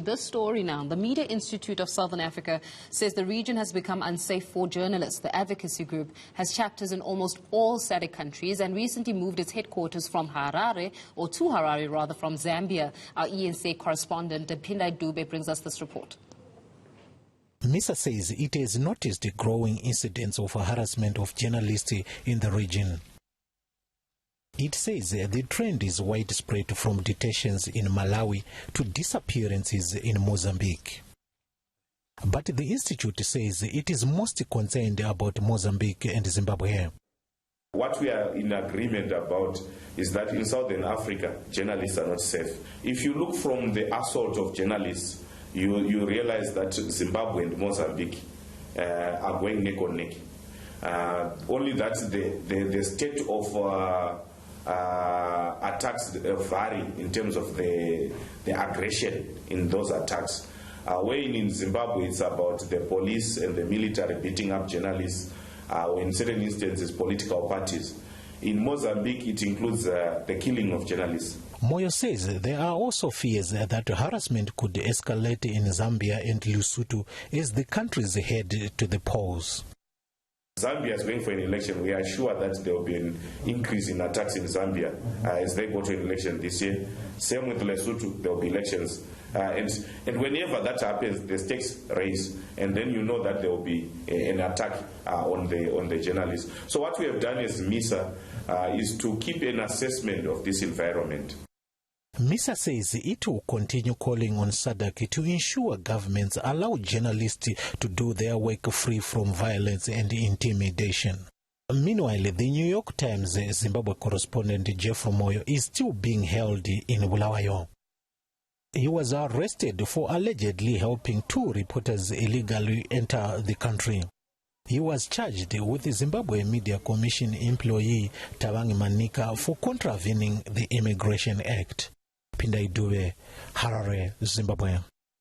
This story now. The Media Institute of Southern Africa says the region has become unsafe for journalists. The advocacy group has chapters in almost all SADC countries and recently moved its headquarters from Harare, or to Harare rather, from Zambia. Our eNCA correspondent Pindai Dube brings us this report. MISA says it has noticed growing incidents of harassment of journalists in the region. It says the trend is widespread from detentions in Malawi to disappearances in Mozambique. But the institute says it is most concerned about Mozambique and Zimbabwe. What we are in agreement about is that in Southern Africa, journalists are not safe. If you look from the assault of journalists, you realize that Zimbabwe and Mozambique are going neck on neck. Only that the state of attacks vary in terms of the aggression in those attacks. When in Zimbabwe it's about the police and the military beating up journalists, or in certain instances political parties. In Mozambique it includes the killing of journalists. Moyo says there are also fears that harassment could escalate in Zambia and Lesotho as the countries head to the polls. Zambia is going for an election. We are sure that there will be an increase in attacks in Zambia as they go to an election this year. Same with Lesotho, there will be elections. And whenever that happens, the stakes raise, and then you know that there will be an attack on the journalists. So what we have done as MISA is to keep an assessment of this environment. MISA says it will continue calling on SADC to ensure governments allow journalists to do their work free from violence and intimidation. Meanwhile, the New York Times Zimbabwe correspondent Jeff Moyo is still being held in Bulawayo. He was arrested for allegedly helping two reporters illegally enter the country. He was charged with the Zimbabwe Media Commission employee Tabangi Manika for contravening the Immigration Act. Pindai Dube, Harare, Zimbabwe.